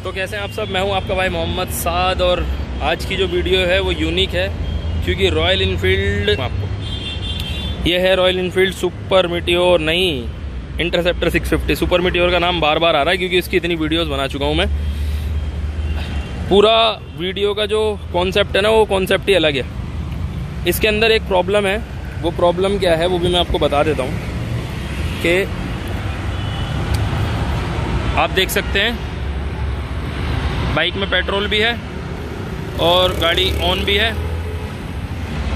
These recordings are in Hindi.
तो कैसे हैं आप सब। मैं हूं आपका भाई मोहम्मद साद और आज की जो वीडियो है वो यूनिक है क्योंकि रॉयल इनफील्ड आपको ये है रॉयल इनफील्ड सुपर मीटियोर नहीं इंटरसेप्टर 650। सुपर मीटियोर का नाम बार बार आ रहा है क्योंकि इसकी इतनी वीडियोस बना चुका हूं मैं। पूरा वीडियो का जो कॉन्सेप्ट है ना वो कॉन्सेप्ट ही अलग है। इसके अंदर एक प्रॉब्लम है, वो प्रॉब्लम क्या है वो भी मैं आपको बता देता हूँ कि आप देख सकते हैं बाइक में पेट्रोल भी है और गाड़ी ऑन भी है।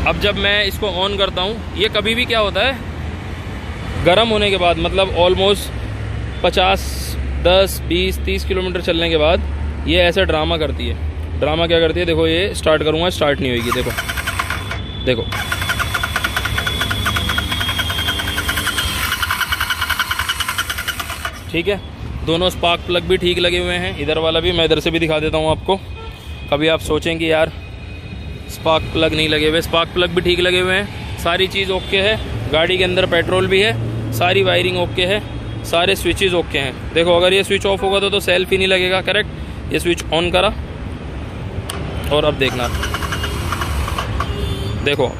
अब जब मैं इसको ऑन करता हूँ ये कभी भी क्या होता है गर्म होने के बाद, मतलब ऑलमोस्ट 50, 10, 20, 30 किलोमीटर चलने के बाद ये ऐसा ड्रामा करती है। ड्रामा क्या करती है, देखो ये स्टार्ट करूँगा स्टार्ट नहीं होगी। देखो देखो ठीक है, दोनों स्पार्क प्लग भी ठीक लगे हुए हैं, इधर वाला भी। मैं इधर से भी दिखा देता हूँ आपको। कभी आप सोचें कि यार स्पार्क प्लग नहीं लगे हुए, स्पार्क प्लग भी ठीक लगे हुए हैं। सारी चीज़ ओके है, गाड़ी के अंदर पेट्रोल भी है, सारी वायरिंग ओके है, सारे स्विचेस ओके हैं। देखो अगर ये स्विच ऑफ होगा तो सेल्फ ही नहीं लगेगा, करेक्ट। ये स्विच ऑन करा और अब देखना, देखो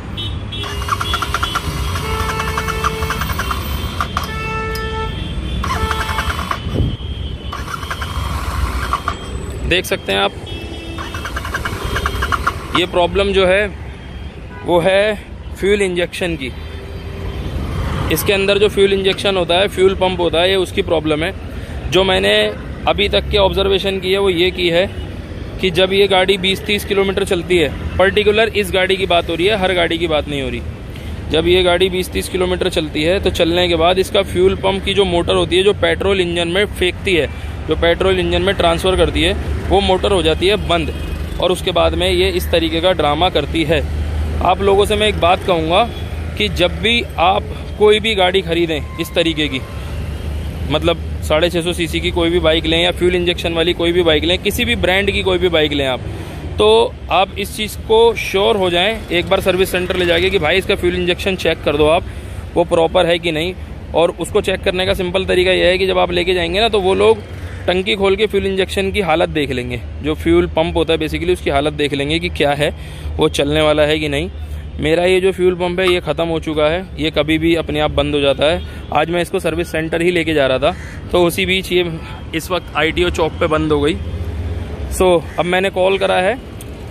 देख सकते हैं आप। ये प्रॉब्लम जो है वो है फ्यूल इंजेक्शन की। इसके अंदर जो फ्यूल इंजेक्शन होता है, फ्यूल पंप होता है, ये उसकी प्रॉब्लम है। जो मैंने अभी तक के ऑब्जर्वेशन की है वो ये की है कि जब ये गाड़ी 20-30 किलोमीटर चलती है, पर्टिकुलर इस गाड़ी की बात हो रही है, हर गाड़ी की बात नहीं हो रही। जब ये गाड़ी 20-30 किलोमीटर चलती है तो चलने के बाद इसका फ्यूल पंप की जो मोटर होती है, जो पेट्रोल इंजन में फेंकती है, जो पेट्रोल इंजन में ट्रांसफ़र करती है, वो मोटर हो जाती है बंद और उसके बाद में ये इस तरीके का ड्रामा करती है। आप लोगों से मैं एक बात कहूँगा कि जब भी आप कोई भी गाड़ी खरीदें इस तरीके की, मतलब 650 सीसी की कोई भी बाइक लें या फ्यूल इंजेक्शन वाली कोई भी बाइक लें, किसी भी ब्रांड की कोई भी बाइक लें आप, तो आप इस चीज़ को श्योर हो जाएं एक बार सर्विस सेंटर ले जाके कि भाई इसका फ्यूल इंजेक्शन चेक कर दो आप, वो प्रॉपर है कि नहीं। और उसको चेक करने का सिंपल तरीका यह है कि जब आप लेके जाएंगे ना तो वो लोग टंकी खोल के फ्यूल इंजेक्शन की हालत देख लेंगे, जो फ्यूल पंप होता है बेसिकली उसकी हालत देख लेंगे कि क्या है, वो चलने वाला है कि नहीं। मेरा ये जो फ्यूल पंप है ये ख़त्म हो चुका है, ये कभी भी अपने आप बंद हो जाता है। आज मैं इसको सर्विस सेंटर ही लेके जा रहा था तो उसी बीच ये इस वक्त ITO चौक पे बंद हो गई। अब मैंने कॉल करा है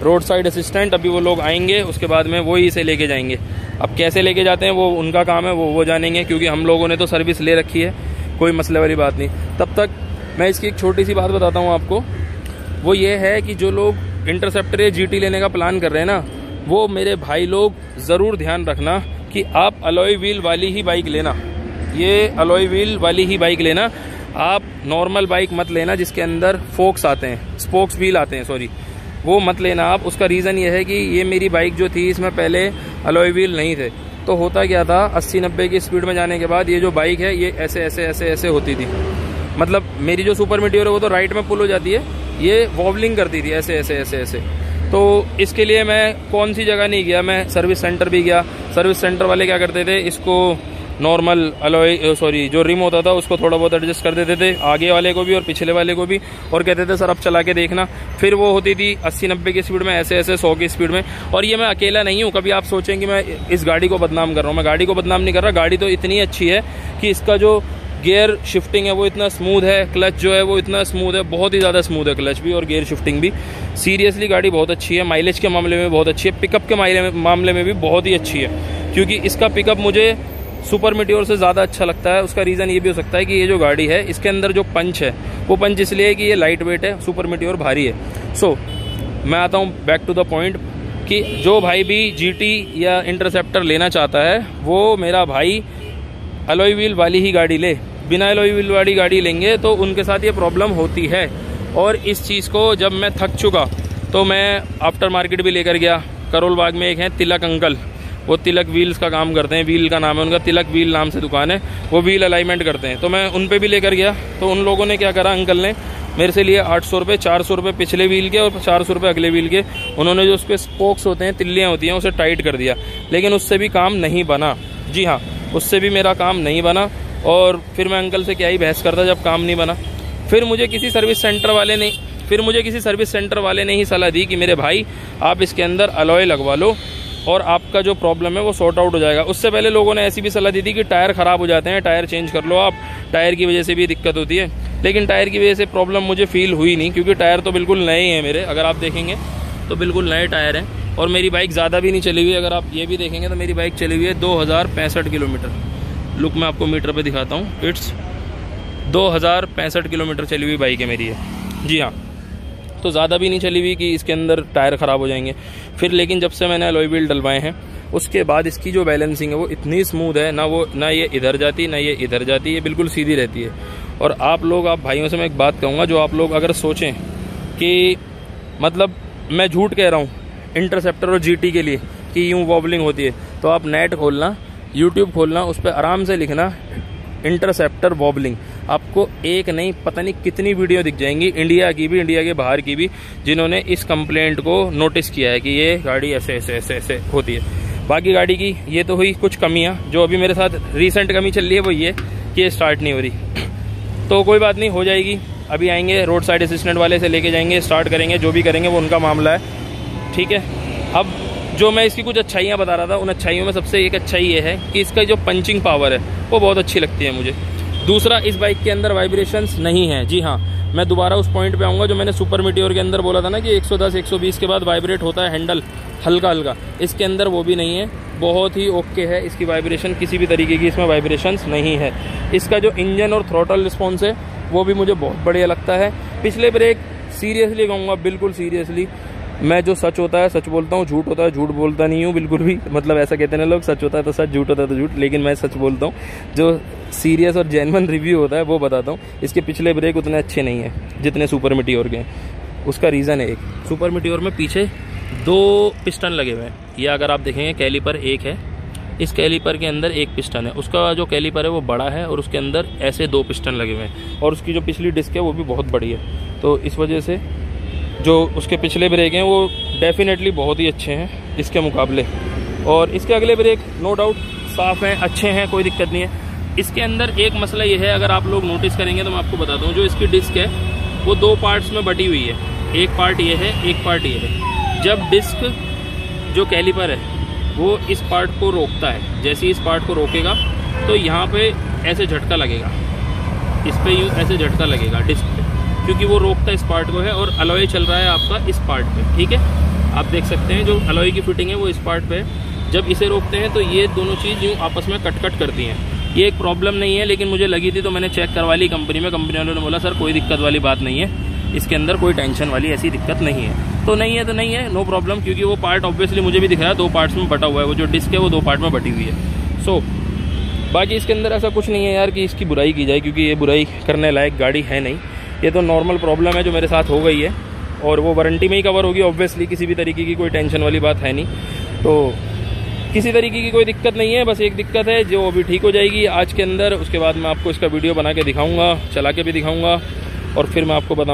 रोड साइड असिस्टेंट, अभी वो लोग आएंगे, उसके बाद में वो ही इसे लेके जाएंगे। अब कैसे लेके जाते हैं वो उनका काम है, वो जानेंगे क्योंकि हम लोगों ने तो सर्विस ले रखी है, कोई मसले वाली बात नहीं। तब तक मैं इसकी एक छोटी सी बात बताता हूँ आपको। वो ये है कि जो लोग इंटरसेप्टर या GT लेने का प्लान कर रहे हैं ना, वो मेरे भाई लोग ज़रूर ध्यान रखना कि आप अलॉय व्हील वाली ही बाइक लेना। ये अलॉय व्हील वाली ही बाइक लेना, आप नॉर्मल बाइक मत लेना जिसके अंदर फोक्स आते हैं, स्पोक्स व्हील आते हैं, सॉरी, वो मत लेना आप। उसका रीज़न ये है कि ये मेरी बाइक जो थी इसमें पहले अलॉय व्हील नहीं थे, तो होता क्या था 80-90 की स्पीड में जाने के बाद ये जो बाइक है ये ऐसे ऐसे ऐसे ऐसे होती थी। मतलब मेरी जो सुपर मीटियोर है वो तो राइट में पुल हो जाती है, ये वॉबलिंग करती थी ऐसे ऐसे ऐसे ऐसे। तो इसके लिए मैं कौन सी जगह नहीं गया, मैं सर्विस सेंटर भी गया। सर्विस सेंटर वाले क्या करते थे, इसको नॉर्मल अलॉय जो रिम होता था उसको थोड़ा बहुत एडजस्ट कर देते थे, आगे वाले को भी और पिछले वाले को भी, और कहते थे सर अब चला के देखना। फिर वो होती थी 80-90 की स्पीड में, ऐसे ऐसे 100 की स्पीड में। और ये मैं अकेला नहीं हूँ, कभी आप सोचें कि मैं इस गाड़ी को बदनाम कर रहा हूँ, मैं गाड़ी को बदनाम नहीं कर रहा। गाड़ी तो इतनी अच्छी है कि इसका जो गियर शिफ्टिंग है वो इतना स्मूथ है, क्लच जो है वो इतना स्मूथ है, बहुत ही ज़्यादा स्मूथ है क्लच भी और गियर शिफ्टिंग भी। सीरियसली गाड़ी बहुत अच्छी है, माइलेज के मामले में बहुत अच्छी है, पिकअप के मामले में भी बहुत ही अच्छी है, क्योंकि इसका पिकअप मुझे सुपर मीटियोर से ज़्यादा अच्छा लगता है। उसका रीज़न ये भी हो सकता है कि ये जो गाड़ी है इसके अंदर जो पंच है वो पंच इसलिए है कि ये लाइट वेट है, सुपर मीटियोर भारी है। मैं आता हूँ बैक टू द पॉइंट कि जो भाई भी GT या इंटरसेप्टर लेना चाहता है वो मेरा भाई अलॉय व्हील वाली ही गाड़ी ले। बिना अलॉय व्हील वाली गाड़ी लेंगे तो उनके साथ ये प्रॉब्लम होती है। और इस चीज़ को जब मैं थक चुका तो मैं आफ्टर मार्केट भी लेकर गया। करोल बाग में एक है तिलक अंकल, वो तिलक व्हील्स का काम करते हैं, व्हील का नाम है उनका, तिलक व्हील नाम से दुकान है, वो व्हील अलाइनमेंट करते हैं। तो मैं उन पे भी लेकर गया तो उन लोगों ने क्या करा, अंकल ने मेरे से लिए 800 रुपये, 400 रुपये पिछले व्हील के और 400 रुपये अगले व्हील के। उन्होंने जो उस पर स्पोक्स होते हैं, तिल्लियाँ होती हैं, उसे टाइट कर दिया, लेकिन उससे भी काम नहीं बना। जी हाँ, उससे भी मेरा काम नहीं बना। और फिर मैं अंकल से क्या ही बहस करता जब काम नहीं बना। फिर मुझे किसी सर्विस सेंटर वाले ने फिर मुझे किसी सर्विस सेंटर वाले ने ही सलाह दी कि मेरे भाई आप इसके अंदर अलॉय लगवा लो और आपका जो प्रॉब्लम है वो सॉर्ट आउट हो जाएगा। उससे पहले लोगों ने ऐसी भी सलाह दी थी कि टायर ख़राब हो जाते हैं, टायर चेंज कर लो आप, टायर की वजह से भी दिक्कत होती है। लेकिन टायर की वजह से प्रॉब्लम मुझे फील हुई नहीं, क्योंकि टायर तो बिल्कुल नए हैं मेरे, अगर आप देखेंगे तो बिल्कुल नए टायर हैं। और मेरी बाइक ज़्यादा भी नहीं चली हुई है, अगर आप ये भी देखेंगे तो मेरी बाइक चली हुई है 2065 किलोमीटर। लुक मैं आपको मीटर पे दिखाता हूँ, इट्स 2065 किलोमीटर चली हुई बाइक है मेरी है। जी हाँ, तो ज़्यादा भी नहीं चली हुई कि इसके अंदर टायर ख़राब हो जाएंगे। फिर लेकिन जब से मैंने अलॉय व्हील डलवाए हैं उसके बाद इसकी जो बैलेंसिंग है वो इतनी स्मूथ है, ना ये इधर जाती ना ये इधर जाती, ये बिल्कुल सीधी रहती है। और आप भाइयों से मैं एक बात कहूँगा, जो आप लोग अगर सोचें कि मतलब मैं झूठ कह रहा हूँ इंटरसेप्टर और GT के लिए कि यूँ वॉबलिंग होती है, तो आप नेट खोलना, यूट्यूब खोलना, उस पर आराम से लिखना इंटरसेप्टर वॉबलिंग, आपको एक नहीं पता नहीं कितनी वीडियो दिख जाएंगी, इंडिया की भी, इंडिया के बाहर की भी, जिन्होंने इस कंप्लेंट को नोटिस किया है कि ये गाड़ी ऐसे ऐसे ऐसे ऐसे होती है। बाकी गाड़ी की ये तो हुई कुछ कमियां, जो अभी मेरे साथ रीसेंट कमी चल रही है वो ये कि ये स्टार्ट नहीं हो रही, तो कोई बात नहीं, हो जाएगी। अभी आएंगे रोड साइड असिस्टेंट वाले से लेके जाएंगे, स्टार्ट करेंगे, जो भी करेंगे वो उनका मामला है, ठीक है। अब जो मैं इसकी कुछ अच्छाइयाँ बता रहा था, उन अच्छाइयों में सबसे एक अच्छाई ये है कि इसका जो पंचिंग पावर है वो बहुत अच्छी लगती है मुझे। दूसरा, इस बाइक के अंदर वाइब्रेशंस नहीं है। जी हाँ, मैं दोबारा उस पॉइंट पे आऊँगा जो मैंने सुपर मीटियोर के अंदर बोला था ना कि 110-120 के बाद वाइब्रेट होता है हैंडल हल्का हल्का, इसके अंदर वो भी नहीं है, बहुत ही ओके है इसकी वाइब्रेशन, किसी भी तरीके की इसमें वाइब्रेशंस नहीं है। इसका जो इंजन और थ्रॉटल रिस्पॉन्स है वो भी मुझे बहुत बढ़िया लगता है। पिछले ब्रेक सीरियसली कहूँगा, बिल्कुल सीरियसली, मैं जो सच होता है सच बोलता हूँ, झूठ होता है झूठ बोलता नहीं हूँ बिल्कुल भी। मतलब ऐसा कहते हैं लोग, सच होता है तो सच, झूठ होता है तो झूठ, लेकिन मैं सच बोलता हूँ। जो सीरियस और जेन्युइन रिव्यू होता है वो बताता हूँ। इसके पिछले ब्रेक उतने अच्छे नहीं हैं जितने सुपर मीटियोर के हैं। उसका रीज़न है, एक सुपर मीटियोर में पीछे 2 पिस्टन लगे हुए हैं। ये अगर आप देखेंगे कैलिपर एक है, इस कैलिपर के अंदर एक पिस्टन है, उसका जो कैलिपर है वो बड़ा है और उसके अंदर ऐसे 2 पिस्टन लगे हुए हैं, और उसकी जो पिछली डिस्क है वो भी बहुत बड़ी है। तो इस वजह से जो उसके पिछले ब्रेक हैं वो डेफिनेटली बहुत ही अच्छे हैं इसके मुकाबले, और इसके अगले ब्रेक नो डाउट साफ़ हैं, अच्छे हैं, कोई दिक्कत नहीं है। इसके अंदर एक मसला ये है, अगर आप लोग नोटिस करेंगे तो मैं आपको बताता हूँ, जो इसकी डिस्क है वो 2 पार्ट्स में बटी हुई है, एक पार्ट ये है, एक पार्ट ये है। जब डिस्क जो कैलिपर है वो इस पार्ट को रोकता है, जैसे इस पार्ट को रोकेगा तो यहाँ पे ऐसे झटका लगेगा, इस पे यूँ ऐसे झटका लगेगा डिस्क पे, क्योंकि वो रोकता इस पार्ट को है, और अलॉय चल रहा है आपका इस पार्ट पे, ठीक है। आप देख सकते हैं जो अलॉय की फिटिंग है वो इस पार्ट पे है। जब इसे रोकते हैं तो ये दोनों चीज़ यूँ आपस में कट करती हैं। ये एक प्रॉब्लम नहीं है, लेकिन मुझे लगी थी तो मैंने चेक करवा ली कंपनी में। कंपनी वालों ने बोला सर कोई दिक्कत वाली बात नहीं है, इसके अंदर कोई टेंशन वाली ऐसी दिक्कत नहीं है। तो नहीं है तो नहीं है, नो प्रॉब्लम, क्योंकि वो पार्ट ऑब्वियसली मुझे भी दिख रहा है 2 पार्ट्स में बटा हुआ है, वो जो डिस्क है वो 2 पार्ट में बटी हुई है। सो बाकी इसके अंदर ऐसा कुछ नहीं है यार कि इसकी बुराई की जाए, क्योंकि ये बुराई करने लायक गाड़ी है नहीं। ये तो नॉर्मल प्रॉब्लम है जो मेरे साथ हो गई है, और वो वारंटी में ही कवर होगी ऑब्वियसली, किसी भी तरीके की कोई टेंशन वाली बात है नहीं। तो किसी तरीके की कोई दिक्कत नहीं है, बस एक दिक्कत है जो अभी ठीक हो जाएगी आज के अंदर। उसके बाद मैं आपको इसका वीडियो बना के दिखाऊंगा, चला के भी दिखाऊंगा, और फिर मैं आपको बताऊंगा